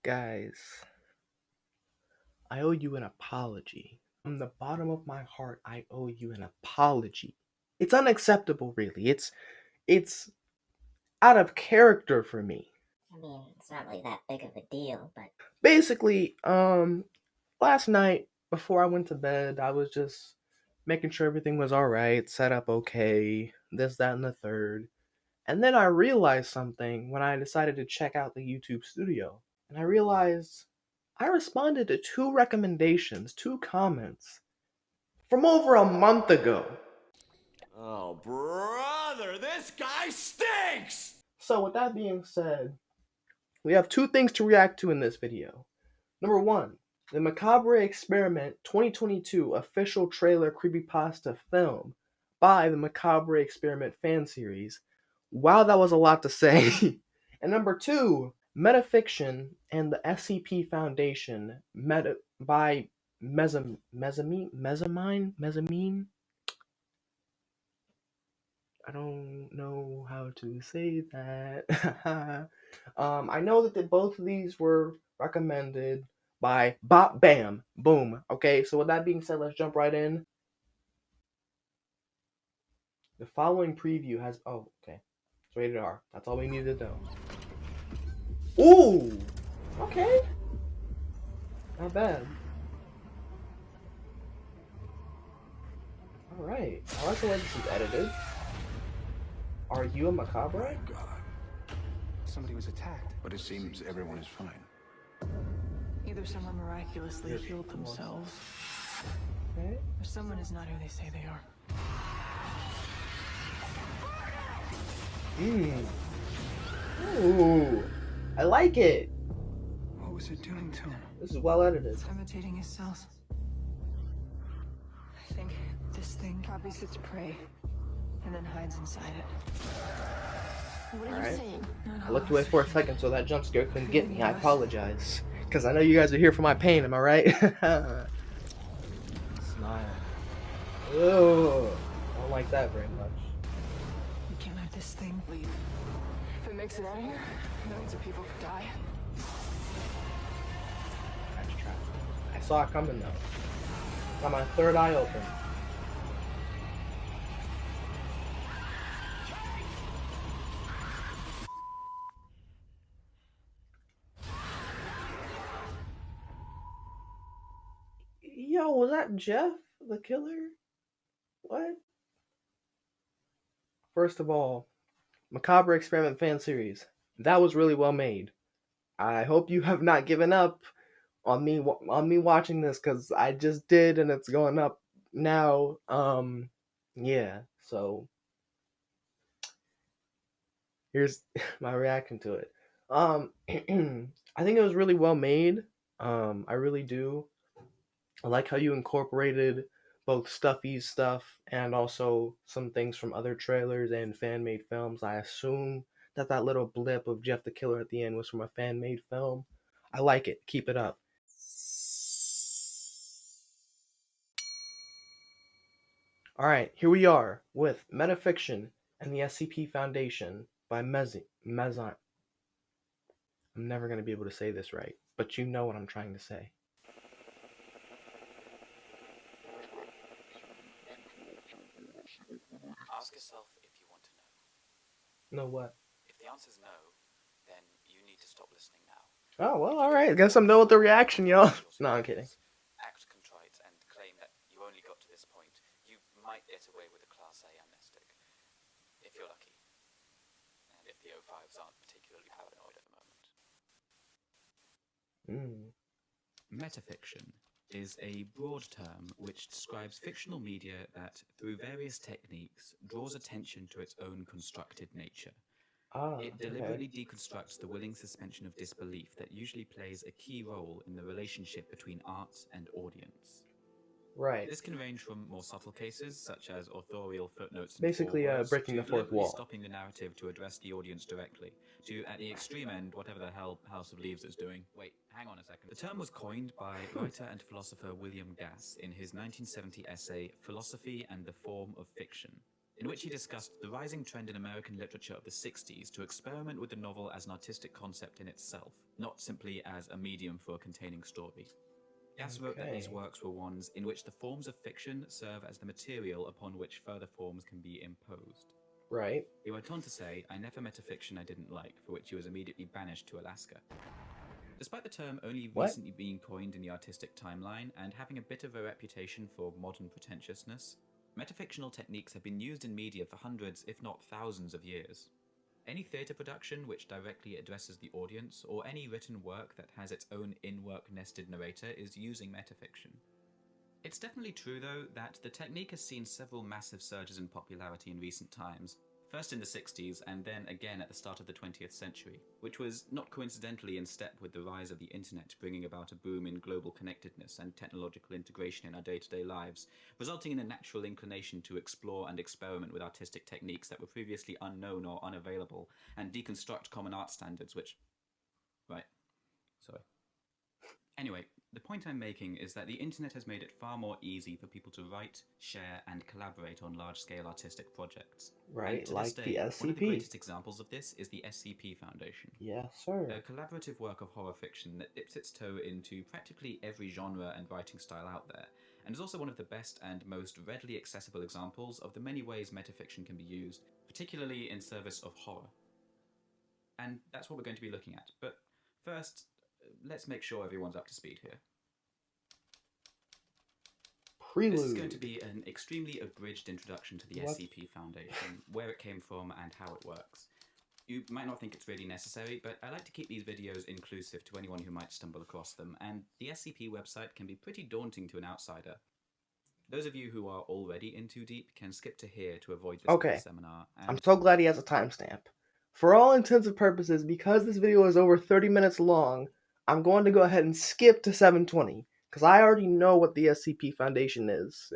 Guys, I owe you an apology. From the bottom of my heart, I owe you an apology. It's unacceptable, really. It's out of character for me. I mean, it's not really that big of a deal, but Basically, last night before I went to bed, I was just making sure everything was alright, set up okay, this, that, and the third. And then I realized something when I decided to check out the YouTube studio. And I realized I responded to two recommendations, two comments from over a month ago. Oh, brother, this guy stinks! So with that being said, we have two things to react to in this video. Number one, the Macabre Experiment 2022 official trailer creepypasta film by the Macabre Experiment fan series. Wow, that was a lot to say. And number two, Metafiction and the SCP Foundation by Mezzamine? I don't know how to say that. I know that both of these were recommended by Bop Bam Boom. Okay, so with that being said, let's jump right in. The following preview has okay. It's rated R. That's all we needed to know. Ooh! Okay. Not bad. Alright. I like the way this is edited. Are you a Macabre? My God. Somebody was attacked. But it seems everyone is fine. Either someone miraculously healed themselves, Okay. or someone is not who they say they are. Ooh. I like it. What was it doing to him? This is well edited. It's imitating his cells. I think this thing copies its prey and then hides inside it. what are Alright. you saying? I looked away for a second so that jump scare couldn't get me. I apologize. Because I know you guys are here for my pain, am I right? Smile. Oh, I don't like that very much. We can't let this thing leave. If it makes it out of here, millions of people could die. That's trash. I saw it coming though. Got my third eye open. Yo, was that Jeff the killer? What? First of all, Macabre Experiment fan series. That was really well made. I hope you have not given up on me watching this, because I just did and it's going up now. Yeah, so here's my reaction to it. I think it was really well made. I really do. I like how you incorporated both Stuffy's stuff and also some things from other trailers and fan-made films. I assume that little blip of Jeff the Killer at the end was from a fan-made film. I like it. Keep it up. Alright, here we are with Metafiction and the SCP Foundation by Mezzine. I'm never going to be able to say this right, but you know what I'm trying to say. Ask yourself if you want to know. Know what? If the answer is no, then you need to stop listening now. Oh, well, alright. Guess I'm done with the reaction, y'all. No, I'm kidding. Act contrite and claim that you only got to this point. You might get away with a Class A amnestic. If you're lucky. And if the O5s aren't particularly paranoid at the moment. Metafiction is a broad term which describes fictional media that, through various techniques, draws attention to its own constructed nature. It deliberately deconstructs the willing suspension of disbelief that usually plays a key role in the relationship between art and audience. Right. This can range from more subtle cases, such as authorial footnotes and Basically, forewords, breaking to the fourth deliberately wall. stopping the narrative to address the audience directly, to, at the extreme end, whatever the hell House of Leaves is doing. Wait, hang on a second. The term was coined by writer and philosopher William Gass in his 1970 essay, Philosophy and the Form of Fiction. in which he discussed the rising trend in American literature of the 60s to experiment with the novel as an artistic concept in itself, not simply as a medium for a containing story. Gass wrote that these works were ones in which the forms of fiction serve as the material upon which further forms can be imposed. Right. He went on to say, "I never met a fiction I didn't like, for which he was immediately banished to Alaska." Despite the term only recently being coined in the artistic timeline and having a bit of a reputation for modern pretentiousness, metafictional techniques have been used in media for hundreds, if not thousands of years. Any theatre production which directly addresses the audience, or any written work that has its own in-work nested narrator, is using metafiction. It's definitely true, though, that the technique has seen several massive surges in popularity in recent times, first in the 60s and then again at the start of the 20th century, which was not coincidentally in step with the rise of the internet, bringing about a boom in global connectedness and technological integration in our day-to-day lives, resulting in a natural inclination to explore and experiment with artistic techniques that were previously unknown or unavailable, and deconstruct common art standards which... Right. Sorry. Anyway, the point I'm making is that the internet has made it far more easy for people to write, share, and collaborate on large-scale artistic projects. Right, like the SCP. One of the greatest examples of this is the SCP Foundation. Yes, sir. A collaborative work of horror fiction that dips its toe into practically every genre and writing style out there, and is also one of the best and most readily accessible examples of the many ways metafiction can be used, particularly in service of horror. And that's what we're going to be looking at. But first, let's make sure everyone's up to speed here. Prelude. This is going to be an extremely abridged introduction to the SCP Foundation, where it came from and how it works. You might not think it's really necessary, but I like to keep these videos inclusive to anyone who might stumble across them, and the SCP website can be pretty daunting to an outsider. Those of you who are already in too deep can skip to here to avoid this seminar. And I'm so glad he has a timestamp. For all intents and purposes, because this video is over 30 minutes long, I'm going to go ahead and skip to 720, because I already know what the SCP Foundation is.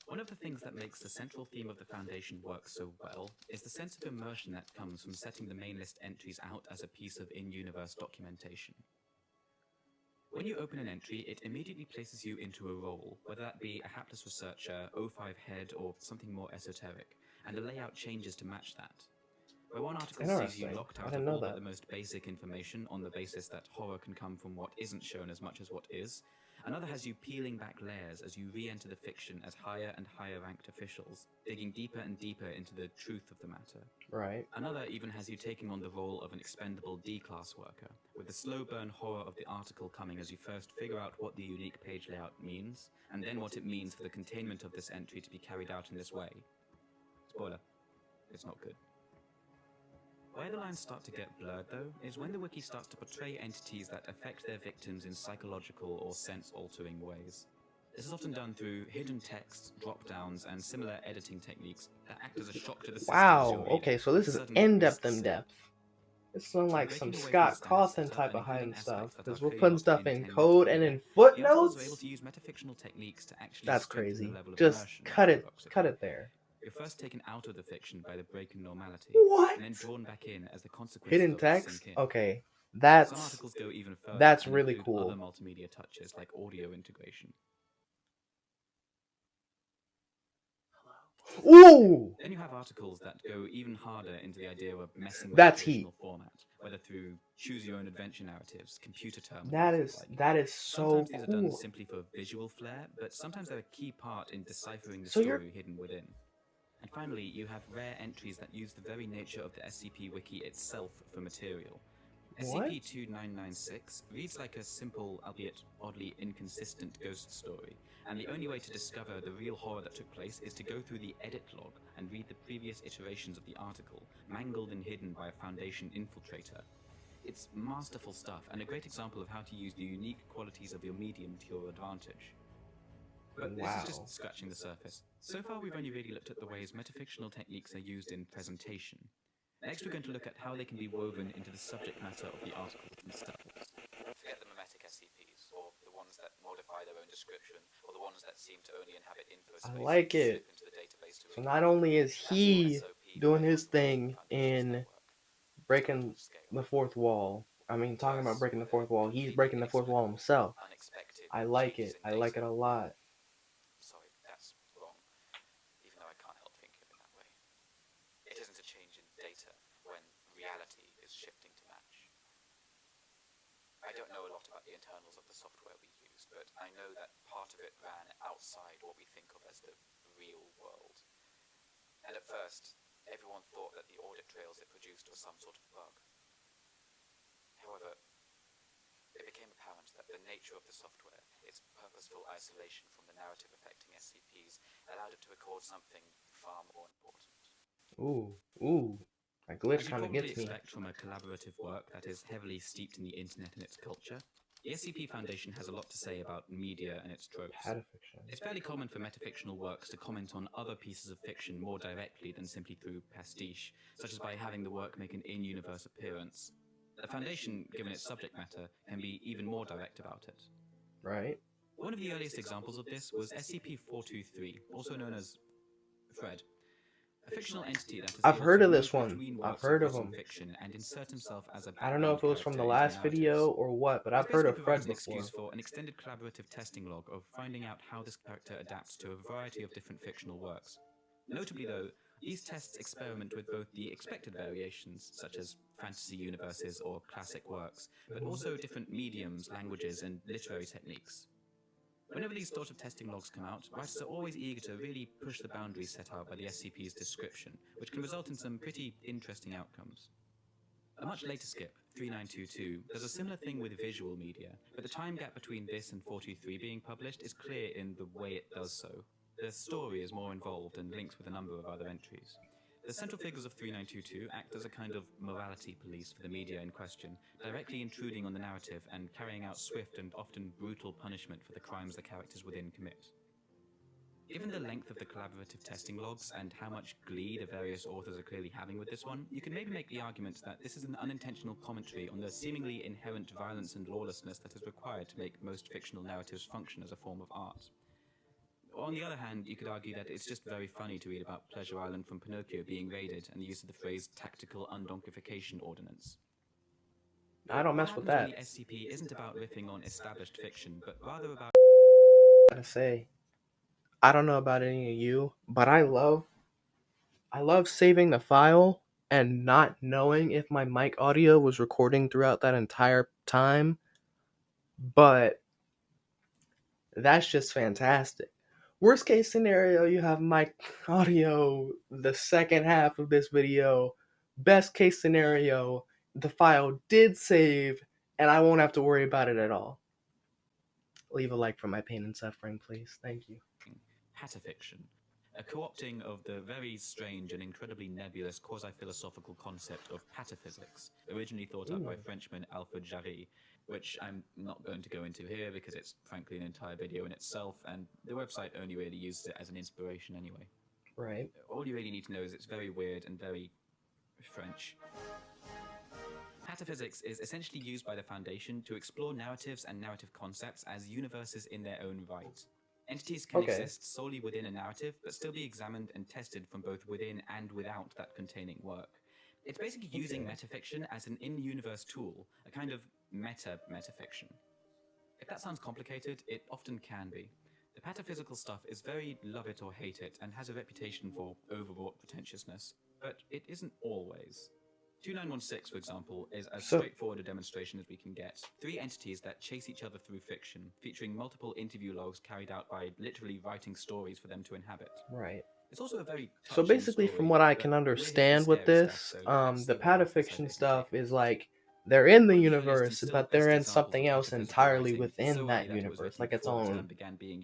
One of the things that makes the central theme of the Foundation work so well is the sense of immersion that comes from setting the main list entries out as a piece of in-universe documentation. When you open an entry, it immediately places you into a role, whether that be a hapless researcher, O5 head, or something more esoteric, and the layout changes to match that. Where one article sees you locked out of all but the most basic information on the basis that horror can come from what isn't shown as much as what is, another has you peeling back layers as you re-enter the fiction as higher and higher ranked officials, digging deeper and deeper into the truth of the matter. Right. Another even has you taking on the role of an expendable D-class worker, with the slow burn horror of the article coming as you first figure out what the unique page layout means, and then what it means for the containment of this entry to be carried out in this way. Spoiler, it's not good. Where the lines start to get blurred, though, is when the wiki starts to portray entities that affect their victims in psychological or sense-altering ways. This is often done through hidden text, drop-downs, and similar editing techniques that act as a shock to the system. Wow, okay, so this is in-depth. It's not like some Scott Cawthon type of hiding stuff, because we're putting stuff in code and in footnotes? That's crazy. Just cut it there. You're first taken out of the fiction by the break in normality, What? and then drawn back in as the consequence Hidden of text? sink in. Okay, Some that's articles go even further and really include cool. other multimedia touches like audio integration. Ooh! Then you have articles that go even harder into the idea of messing with That's traditional format, whether through choose-your-own-adventure narratives, computer terminals. That is so Sometimes these are done cool. simply for visual flair, but sometimes they're a key part in deciphering the So story hidden within. And finally, you have rare entries that use the very nature of the SCP Wiki itself for material. What? SCP-2996 reads like a simple, albeit oddly inconsistent ghost story, and the only way to discover the real horror that took place is to go through the edit log and read the previous iterations of the article, mangled and hidden by a Foundation infiltrator. It's masterful stuff, and a great example of how to use the unique qualities of your medium to your advantage. But this is just scratching the surface. So far we've only really looked at the ways metafictional techniques are used in presentation. Next we're going to look at how they can be woven into the subject matter of the articles themselves. Forget the mimetic SCPs, or the ones that modify their own description, or the ones that seem to only inhabit info spaces. I like it. So not only is he doing his thing in breaking the fourth wall, talking about breaking the fourth wall, he's breaking the fourth wall himself. I like it. I like it a lot. Sorry, that's wrong. Even though I can't help thinking of it I don't know a lot about the internals of the software we use, but I know that part of it ran outside what we think of as the real world. And at first, everyone thought that the audit trails it produced was some sort of bug. However, it became apparent that the nature of the software, its purposeful isolation from the narrative affecting SCPs, allowed it to record something far more important. Ooh. That glitch As you kind of probably gets me. expect from a collaborative work that is heavily steeped in the internet and its culture, the SCP Foundation has a lot to say about media and its tropes. Metafiction. It's fairly common for metafictional works to comment on other pieces of fiction more directly than simply through pastiche, such as by having the work make an in-universe appearance. The Foundation, given its subject matter, can be even more direct about it. Right. One of the earliest examples of this was SCP-423, also known as Fred, a fictional entity that is I've able heard to of this move one. between I've works heard of written him. fiction and insert himself as a I don't know if it was from the last video or what, but I've heard of Fred an before. excuse for an extended collaborative testing log of finding out how this character adapts to a variety of different fictional works. Notably though, these tests experiment with both the expected variations, such as fantasy universes or classic works, but also different mediums, languages, and literary techniques. Whenever these sort of testing logs come out, writers are always eager to really push the boundaries set out by the SCP's description, which can result in some pretty interesting outcomes. A much later skip, 3922, does a similar thing with visual media, but the time gap between this and 423 being published is clear in the way it does so. The story is more involved and linked with a number of other entries. The central figures of 3922 act as a kind of morality police for the media in question, directly intruding on the narrative and carrying out swift and often brutal punishment for the crimes the characters within commit. Given the length of the collaborative testing logs and how much glee the various authors are clearly having with this one, you can maybe make the argument that this is an unintentional commentary on the seemingly inherent violence and lawlessness that is required to make most fictional narratives function as a form of art. On the other hand, you could argue that it's just very funny to read about Pleasure Island from Pinocchio being raided and the use of the phrase tactical undonkification ordinance. I don't mess with that. The SCP isn't about riffing on established fiction, but rather about... I gotta say, I don't know about any of you, but I love saving the file and not knowing if my mic audio was recording throughout that entire time. But that's just fantastic. Worst case scenario, you have mic audio the second half of this video. Best case scenario, the file did save and I won't have to worry about it at all. Leave a like for my pain and suffering, please. Thank you. Metafiction, a co-opting of the very strange and incredibly nebulous quasi-philosophical concept of pataphysics, originally thought up by Frenchman Alfred Jarry, which I'm not going to go into here because it's frankly an entire video in itself, and the website only really uses it as an inspiration anyway. Right. All you really need to know is it's very weird and very French. Pataphysics is essentially used by the Foundation to explore narratives and narrative concepts as universes in their own right. Entities can exist solely within a narrative, but still be examined and tested from both within and without that containing work. It's basically using metafiction as an in-universe tool, a kind of metafiction. If that sounds complicated, it often can be. The pataphysical stuff is very love it or hate it, and has a reputation for overwrought pretentiousness, but it isn't always. 2916, for example, is as straightforward a demonstration as we can get. 3 entities that chase each other through fiction, featuring multiple interview logs carried out by literally writing stories for them to inhabit. Right. It's also a very so basically, from what I can understand with this, the patafiction stuff is like they're in the universe, but they're in something else entirely within that universe, like its own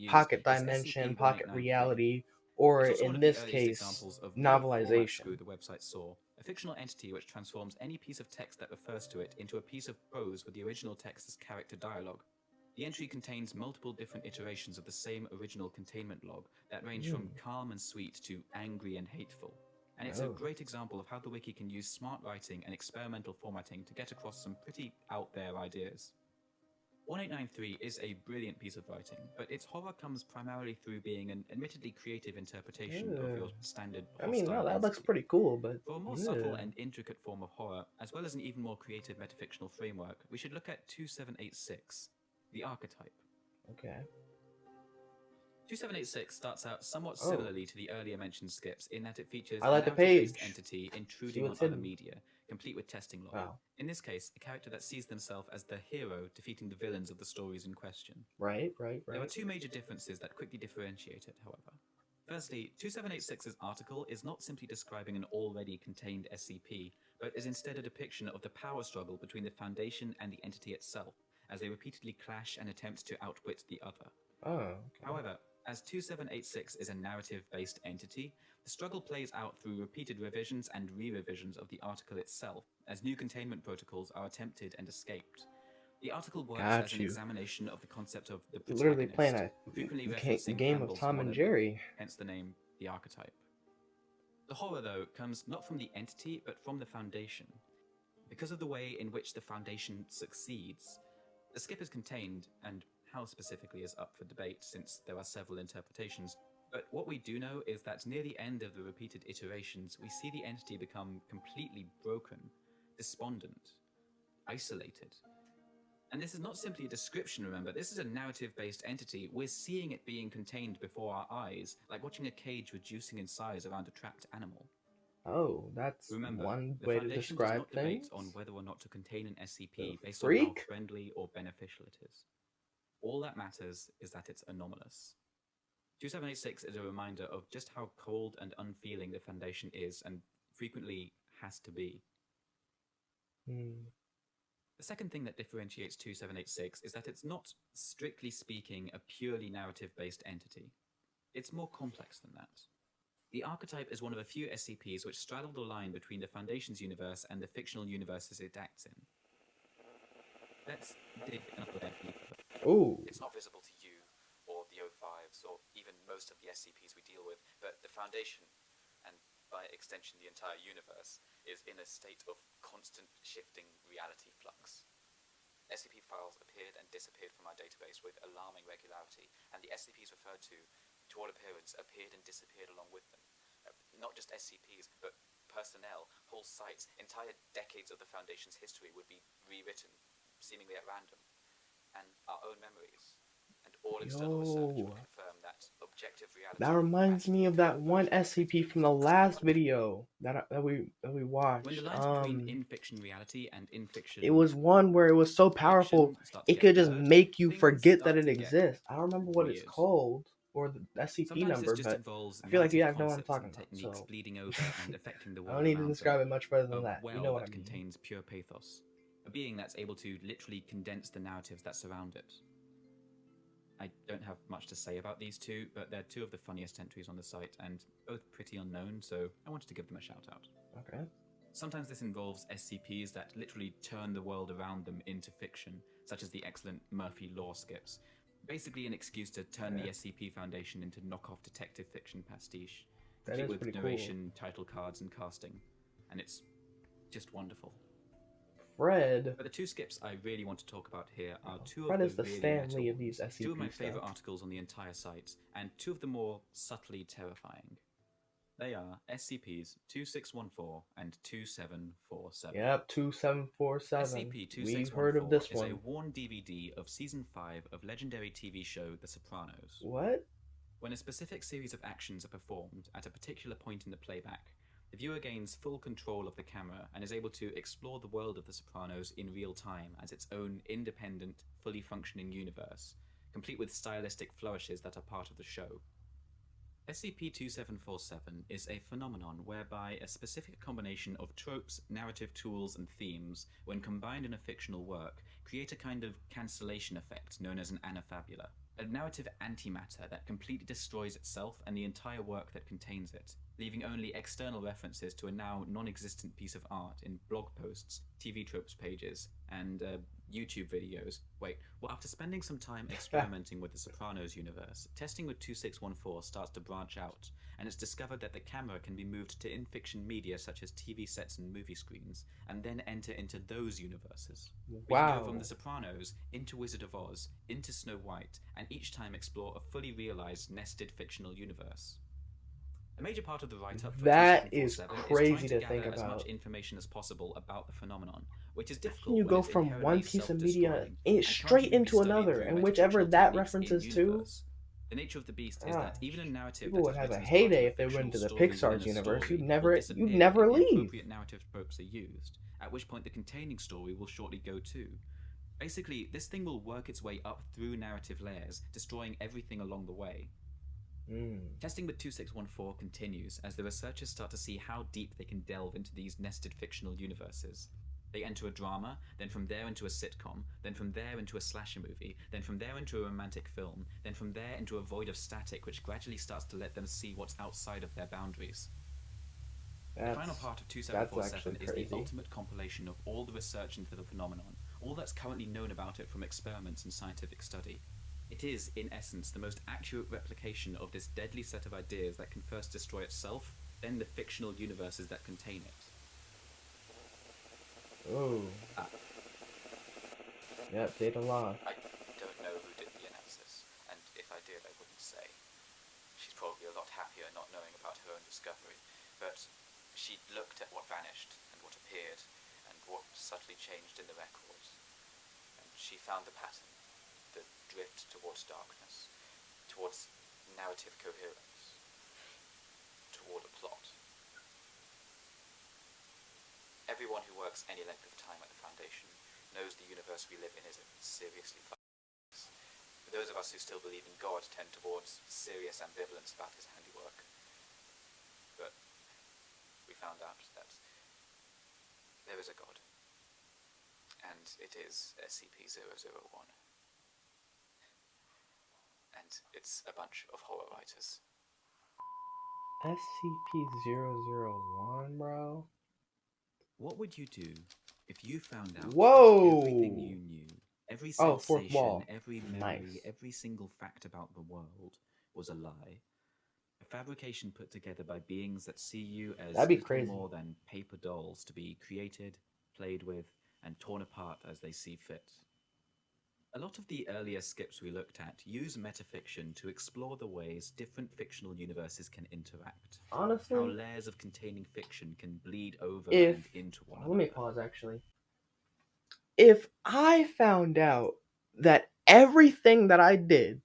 pocket dimension, pocket reality, or in this case, novelization. The website saw a fictional entity which transforms any piece of text that refers to it into a piece of prose with the original text as character dialogue. The entry contains multiple different iterations of the same original containment log that range from calm and sweet to angry and hateful. And it's a great example of how the wiki can use smart writing and experimental formatting to get across some pretty out there ideas. 1893 is a brilliant piece of writing, but its horror comes primarily through being an admittedly creative interpretation of your standard hostile I mean, well, that entity. looks pretty cool, but... For a more subtle and intricate form of horror, as well as an even more creative metafictional framework, we should look at 2786, the archetype. Okay. 2786 starts out somewhat similarly to the earlier mentioned skips in that it features I like a the page. narrative-based entity intruding on other media, complete with testing log. Wow. In this case, a character that sees themselves as the hero defeating the villains of the stories in question. Right. There are two major differences that quickly differentiate it, however. Firstly, 2786's article is not simply describing an already contained SCP, but is instead a depiction of the power struggle between the Foundation and the entity itself, as they repeatedly clash and attempt to outwit the other. Oh, okay. However, as 2786 is a narrative-based entity, the struggle plays out through repeated revisions and re-revisions of the article itself, as new containment protocols are attempted and escaped. The article works as an examination of the concept of the protagonist, literally playing a game of Campbell's Tom and monolith, Jerry. hence the name, the archetype. The horror, though, comes not from the entity, but from the Foundation. Because of the way in which the Foundation succeeds, the skip is contained, and how specifically is up for debate since there are several interpretations, but what we do know is that near the end of the repeated iterations, we see the entity become completely broken, despondent, isolated. And this is not simply a description, remember, this is a narrative-based entity. We're seeing it being contained before our eyes, like watching a cage reducing in size around a trapped animal. Oh, that's Remember, one the way to Foundation describe does not things. debate on whether or not to contain an SCP based on freak? how friendly or beneficial it is. All that matters is that it's anomalous. 2786 is a reminder of just how cold and unfeeling the Foundation is, and frequently has to be. The second thing that differentiates 2786 is that it's not, strictly speaking, a purely narrative-based entity. It's more complex than that. The archetype is one of a few SCPs which straddle the line between the Foundation's universe and the fictional universes it acts in. Let's dig a little bit deeper. Ooh. It's not visible to you, or the O5s, or even most of the SCPs we deal with, but the Foundation, and by extension the entire universe, is in a state of constant shifting reality flux. SCP files appeared and disappeared from our database with alarming regularity, and the SCPs referred to all appearance, appeared and disappeared along with them. Not just SCPs, but personnel, whole sites, entire decades of the Foundation's history would be rewritten, seemingly at random, and our own memories. And all external research would confirm that objective reality. That reminds me of that one SCP from the last video that we watched. When the lines between in-fiction reality and in-fiction, it was one where it was so powerful it could just make you forget that it exists. I don't remember what it's called or the SCP number, but I feel like you guys know what I'm talking about. So bleeding over and affecting the world I don't need to describe it much further than a that. well You know what I that mean. contains pure pathos, a being that's able to literally condense the narratives that surround it. I don't have much to say about these two, but they're two of the funniest entries on the site, and both pretty unknown, so I wanted to give them a shout out. Okay. Sometimes this involves SCPs that literally turn the world around them into fiction, such as the excellent Murphy Law skips. Basically an excuse to turn the SCP Foundation into knockoff detective fiction pastiche, complete with narration, title cards, and casting. And it's just wonderful. Fred. But the two skips I really want to talk about here are two Fred of the is the really Stanley metal of these SCP two of my stuff. favorite articles on the entire site, and two of the more subtly terrifying. They are SCPs 2614 and 2747. Yep, 2747. SCP-2614 We've heard of this one. is a worn DVD of Season 5 of legendary TV show The Sopranos. What? When a specific series of actions are performed at a particular point in the playback, the viewer gains full control of the camera and is able to explore the world of The Sopranos in real time as its own independent, fully functioning universe, complete with stylistic flourishes that are part of the show. SCP-2747 is a phenomenon whereby a specific combination of tropes, narrative tools, and themes, when combined in a fictional work, create a kind of cancellation effect known as an anafabula, a narrative antimatter that completely destroys itself and the entire work that contains it, leaving only external references to a now non-existent piece of art in blog posts, TV tropes pages, and YouTube videos. Well, after spending some time experimenting with the Sopranos universe, testing with 2614 starts to branch out, and it's discovered that the camera can be moved to in-fiction media such as TV sets and movie screens, and then enter into those universes. We can go from the Sopranos, into Wizard of Oz, into Snow White, and each time explore a fully realized, nested fictional universe. A major part of the write-up for that is 2747 crazy is to trying to think gather as about. much information as possible about the phenomenon, which is difficult. Can you go from one piece of media straight into another, and whichever that references to, The nature of the beast is that even a narrative people that would is have a written as part of heyday a if they went fictional into the story Pixar's within a universe. story You'd will never disappear if the leave. appropriate narrative tropes are used, at which point the containing story will shortly go too. Basically, this thing will work its way up through narrative layers, destroying everything along the way. Testing with 2614 continues as the researchers start to see how deep they can delve into these nested fictional universes. They enter a drama, then from there into a sitcom, then from there into a slasher movie, then from there into a romantic film, then from there into a void of static which gradually starts to let them see what's outside of their boundaries. The final part of 2747 is the ultimate compilation of all the research into the phenomenon, all that's currently known about it from experiments and scientific study. It is, in essence, the most accurate replication of this deadly set of ideas that can first destroy itself, then the fictional universes that contain it. Oh. Yep, data loss. I don't know who did the analysis, and if I did, I wouldn't say. She's probably a lot happier not knowing about her own discovery, but she looked at what vanished and what appeared and what subtly changed in the records, and she found the pattern. The drift towards darkness, towards narrative coherence, toward a plot. Everyone who works any length of time at the Foundation knows the universe we live in is seriously fucked. Those of us who still believe in God tend towards serious ambivalence about his handiwork. But we found out that there is a God, and it is SCP-001. And it's a bunch of horror writers. SCP-001, bro? What would you do if you found out Whoa! everything you knew, every sensation, every memory, every single fact about the world was a lie? A fabrication put together by beings that see you as little more than paper dolls to be created, played with, and torn apart as they see fit. A lot of the earlier skips we looked at use metafiction to explore the ways different fictional universes can interact. Honestly, how layers of containing fiction can bleed over and into one another. Let me pause, actually. If I found out that everything that I did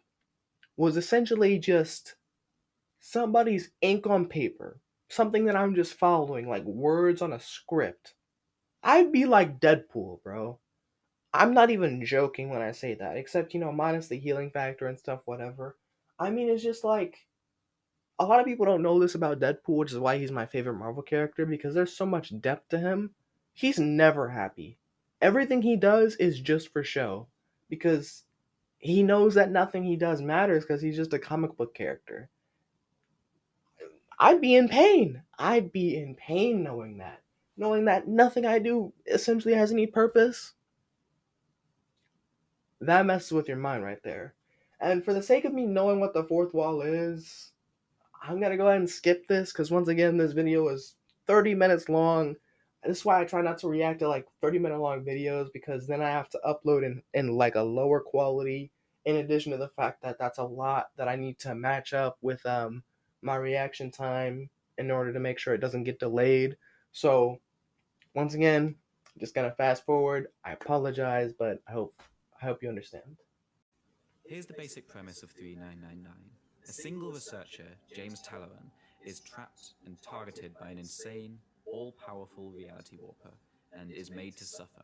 was essentially just somebody's ink on paper, something that I'm just following, like words on a script, I'd be like Deadpool, bro. I'm not even joking when I say that, except, minus the healing factor and stuff, whatever. I mean, it's just like, a lot of people don't know this about Deadpool, which is why he's my favorite Marvel character, because there's so much depth to him. He's never happy. Everything he does is just for show, because he knows that nothing he does matters, because he's just a comic book character. I'd be in pain. I'd be in pain knowing that nothing I do essentially has any purpose. That messes with your mind right there. And for the sake of me knowing what the fourth wall is, I'm going to go ahead and skip this, because once again, this video is 30 minutes long. This is why I try not to react to like 30-minute long videos, because then I have to upload in like a lower quality, in addition to the fact that that's a lot that I need to match up with my reaction time in order to make sure it doesn't get delayed. So once again, I'm just going to fast forward. I apologize, but I hope you understand. Here's the basic premise of 3999. A single researcher, James Talleyrand, is trapped and targeted by an insane, all-powerful reality warper, and is made to suffer,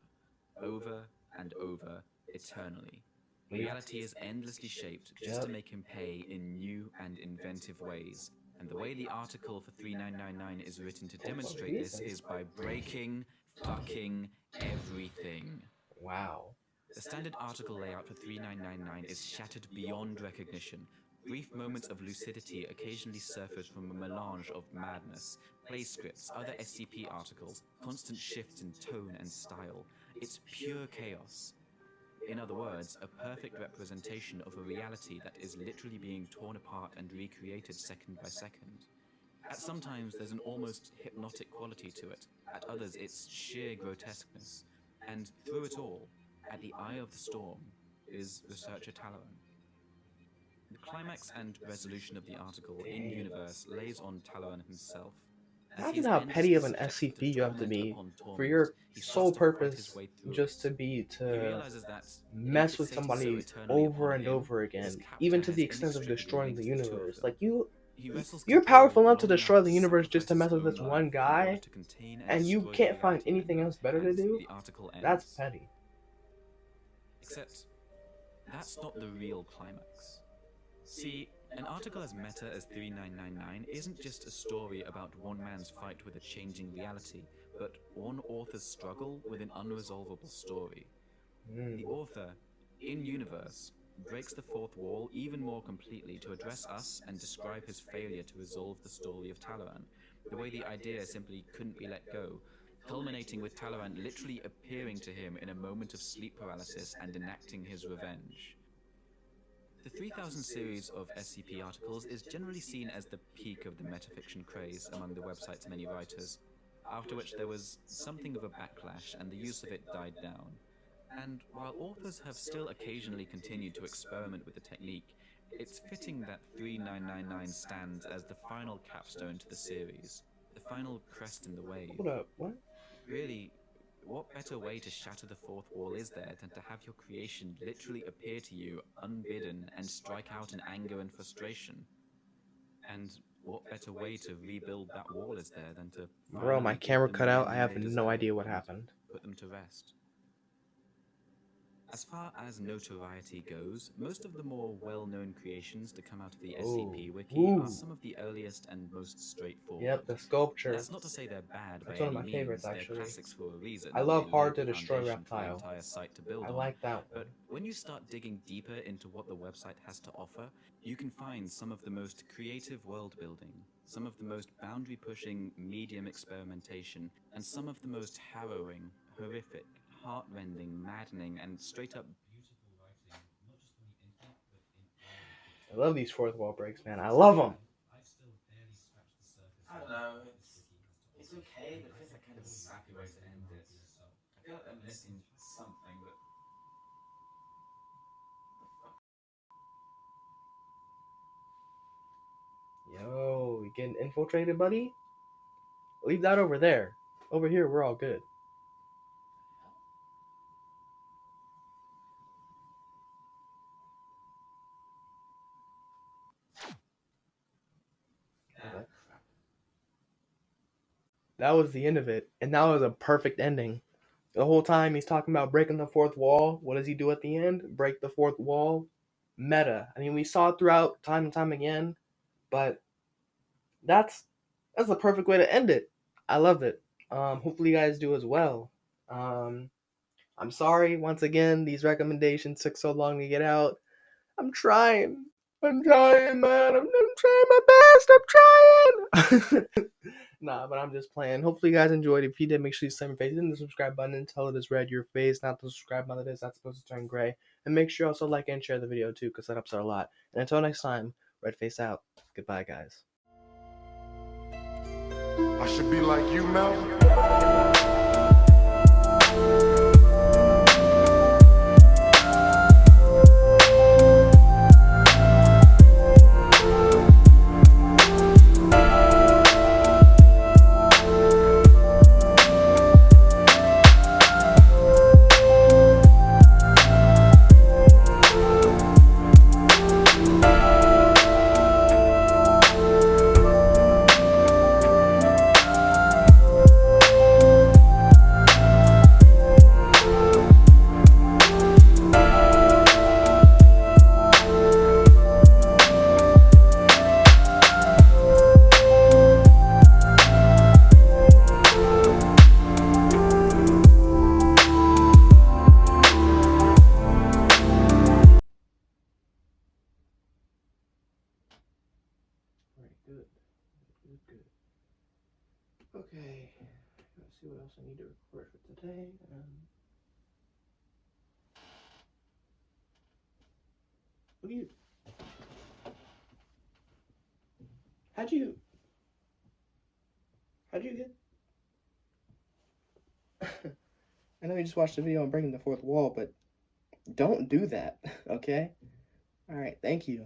over and over, eternally. Reality is endlessly shaped just to make him pay in new and inventive ways, and the way the article for 3999 is written to demonstrate this is by breaking fucking everything. Wow. The standard article layout for 3999 is shattered beyond recognition. Brief moments of lucidity occasionally surface from a melange of madness, play scripts, other SCP articles, constant shifts in tone and style. It's pure chaos. In other words, a perfect representation of a reality that is literally being torn apart and recreated second by second. At some times, there's an almost hypnotic quality to it. At others, it's sheer grotesqueness. And through it all, at the eye of the storm, is researcher Talleyrand. The climax and resolution of the article in-universe lays on Talleyrand himself. Imagine how petty of an SCP you have to be for your sole purpose just to realizes that mess with somebody over and over again, even to the extent of destroying the universe. Like you're powerful enough to destroy the universe just to mess with this one guy, and you can't find anything else better to do? That's petty. Except, that's not the real climax. See, an article as meta as 3999 isn't just a story about one man's fight with a changing reality, but one author's struggle with an unresolvable story. The author, in universe, breaks the fourth wall even more completely to address us and describe his failure to resolve the story of Talaran, the way the idea simply couldn't be let go, culminating with Talaran literally appearing to him in a moment of sleep paralysis and enacting his revenge. The 3000 series of SCP articles is generally seen as the peak of the metafiction craze among the website's many writers, after which there was something of a backlash and the use of it died down. And while authors have still occasionally continued to experiment with the technique, it's fitting that 3999 stands as the final capstone to the series, the final crest in the wave. Hold up, what? Really, what better way to shatter the fourth wall is there than to have your creation literally appear to you unbidden and strike out in anger and frustration? And what better way to rebuild that wall is there than to... Bro, my camera cut out. I have no idea what happened. Put them to rest. As far as notoriety goes, most of the more well-known creations to come out of the SCP Wiki are some of the earliest and most straightforward. Yep, the sculpture. That's not to say they're bad by That's one of any my favorites, means. actually. They're classics for a reason. I love They Hard laid to the Destroy foundation for the Reptile. entire site to build I on. like that one. But when you start digging deeper into what the website has to offer, you can find some of the most creative world building, some of the most boundary-pushing medium experimentation, and some of the most harrowing, horrific, heart-rending, maddening, and straight-up I love these fourth wall breaks, man. I love them. I don't know. It's okay, but it feels like kind of a sappy way to end it. I feel like I'm missing something, but... Yo, you getting infiltrated, buddy? Leave that over there. Over here, we're all good. That was the end of it, and that was a perfect ending. The whole time he's talking about breaking the fourth wall. What does he do at the end? Break the fourth wall. Meta. I mean, we saw it throughout time and time again, but that's the perfect way to end it. I love it. Hopefully you guys do as well. I'm sorry once again these recommendations took so long to get out. I'm trying, man. I'm trying my best. I'm trying. Nah, but I'm just playing. Hopefully you guys enjoyed. If you did, make sure you slam your face in the subscribe button until it is red your face, not the subscribe button that is not supposed to turn gray. And make sure you also like and share the video too, because that helps out a lot. And until next time, Redface out. Goodbye, guys. I should be like you, Mel. Good. Okay, let's see what else I need to record for today. What do you? How'd you get? I know you just watched the video on breaking the fourth wall, but don't do that, okay? All right, thank you.